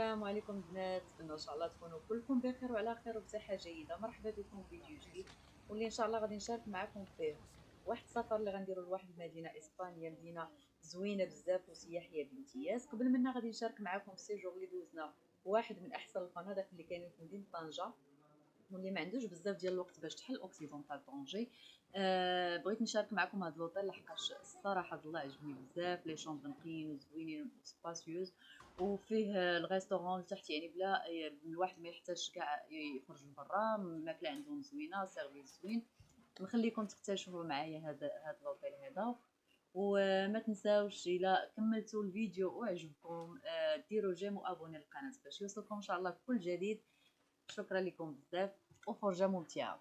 السلام عليكم البنات، ان شاء الله تكونوا كلكم بخير وعلى خير وبصحه جيده. مرحبا بكم في فيديو جديد واللي ان شاء الله غادي نشارك معكم فيه واحد السفر اللي غنديروا لواحد المدينه اسبانيا، مدينه زوينه بزاف وسياحيه بامتياز. قبل منها غادي نشارك معكم السيجور اللي دوزنا واحد من احسن الفنادق اللي كاينين في مدينه طنجه، واللي ما عندوش بزاف ديال الوقت باش تحل اوكسيدونتال طونجي. بغيت نشارك معكم هذا لوطيل لحقاش الصراحه الله عجبني بزاف، لي شومبر نقيين وزوينين وسباسيوز، وفيه الريستورون لتحت، يعني بلا الواحد ما يحتاجش كاع يخرج لبرا. الماكله عندهم زوينه، سيرفيس زوين. نخليكم تكتشفوا معايا هذا لوطيل هذا. وما تنساوش الا كملتوا الفيديو وعجبكم ديروا جيم وابوني للقناه باش يوصلكم ان شاء الله كل جديد. شكرا لكم بزاف وفرجه ممتعه.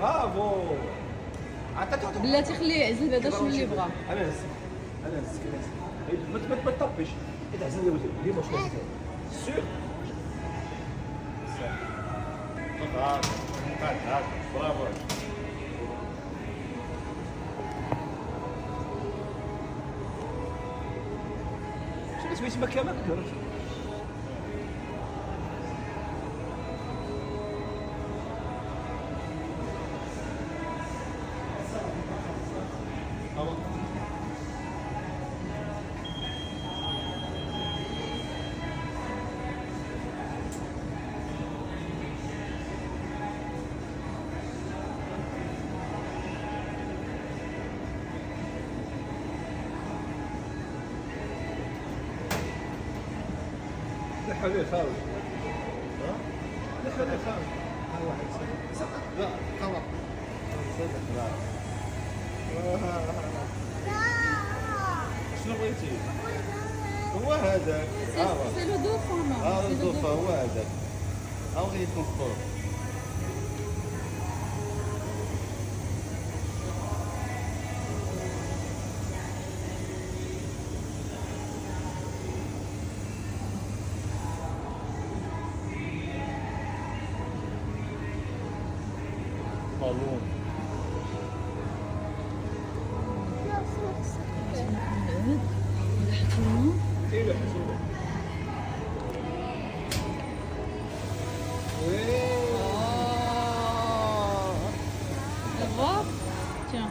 برافو. عطاك بلاتي خليه يعزل بعدا شنو اللي بغا. انا مسكين. ما تطبش. اذا عزل ولدي اليوم واش لازم سير. هاك برافو. شنو سويت ما كامل كرت. لحالي خالد. لحالي خالد. ها واحد صدق. لا خلاص. صدق لا. شنو بغيتي؟ هو هذاك. سي لو دوفون. هذا الزوفا هو هذاك. ها بغيت نصبر. بالون. ايوا حسوبه. الغاب تيان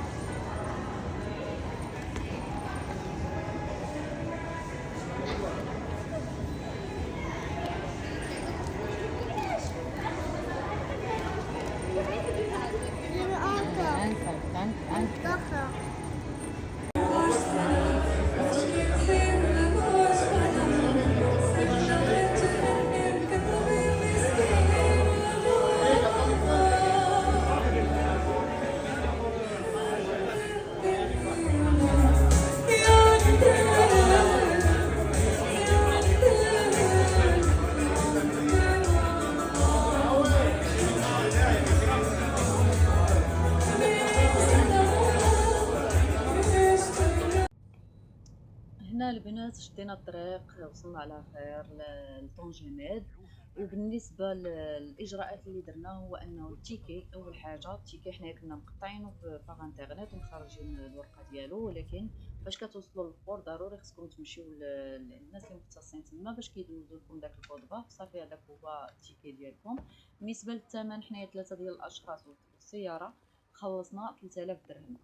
هنا البنات شدينا الطريق، وصلنا على خير لطونجيميد. وبالنسبه للاجراءات اللي درنا هو انه التيكي اول حاجه. التيكي حنايا كنا مقطعينه باغ انترنت ومخرجين الورقه ديالو، ولكن فاش كتوصلوا للبور ضروري خصكم تمشيو للناس اللي مختصين تما باش كيدوزوا لكم داك الكود باغ. صافي هذاك هو التيكي ديالكم. بالنسبه للثمن حنايا 3 ديال الاشخاص والسياره خلصنا 3000 درهم.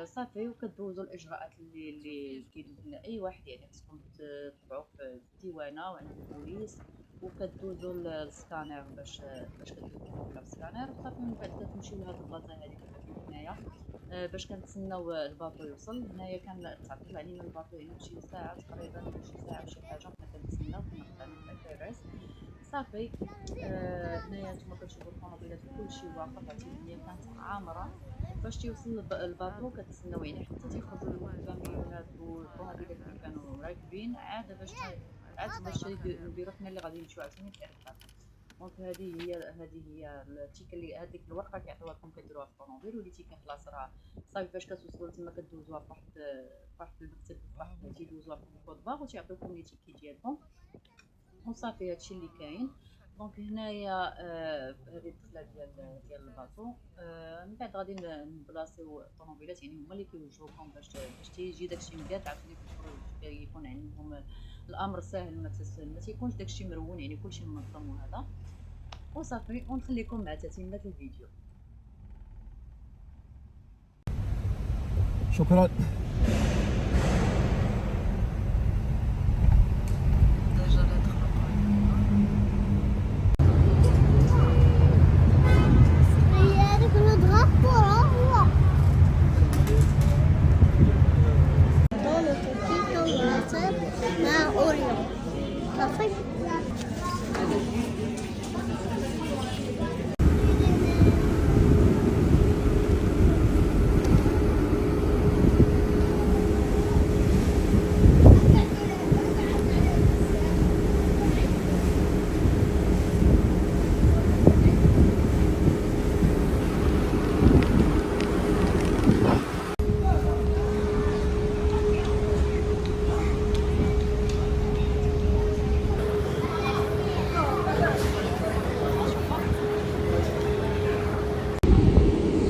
صافي وكدوزوا الاجراءات اللي كيدوز لنا اي واحد، يعني خصكم تطبعوا في الديوانه وعند البوليس، وكدوزوا للسكانير باش كدوزوا الحمله في السكانير. وصافي من بعد كتمشيو لهاد البلاصه هذه كما كاين هنايا باش كنتسناو الباطو يوصل. هنايا كان تعطل علينا الباطو، يعني شي ساعه تقريبا ولا شي ساعه وشي حاجه حنا كنتسناو، كنا قطعنا في اكيريس. صافي هنايا نتوما كتشوفوا الطوموبيلات كلشي واقف، عرفتي الدنيا كانت عامره فاش تيوصل الباطو كتسناو يعني حتى تيخرجوا الكاميونات والطوموبيلات اللي كانوا راكبين عاد باش نديرو حنا اللي غادي نمشيو عاوتاني للايربورت. دونك هذه هي التيكه اللي هذيك الورقه كيعطيوها لكم كديروها في الطوموبيل، وليتي كنخلاص راه صافي فاش كتوصلوا تما كدوزوها في واحد المكتب واحد تيدوزوها في الكود بار وتيعطيوكم لي تيكي ديالكم وصافي هادشي اللي كاين. دونك هنايا هذه الدخله ديال الباطو. من بعد غادي نبلاصيو الطوموبيلات، يعني هما اللي كيوجهوكم باش تيجي داكشي مزيان عاوتاني في الخروج يكون عندهم الامر ساهل، ما تيكونش داكشي مرون، يعني كلشي منظم وهذا وصافي. ونخليكم مع تتمه الفيديو. شكرا.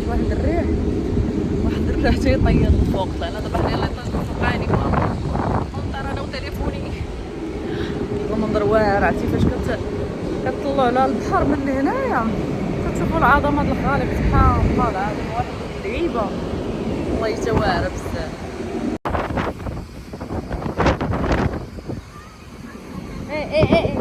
واحد الريح تيطير الفوق، طلعنا دابا حنا اللي طيرنا فوق عيني كنطير انا وتليفوني. المنظر واعر، عرفتي فاش كتطلعوا على البحر من هنايا كتشوفوا العظمه ديال الخالق سبحان الله العظيم، واحد الهيبه والله حتى واعره بزاف. ايه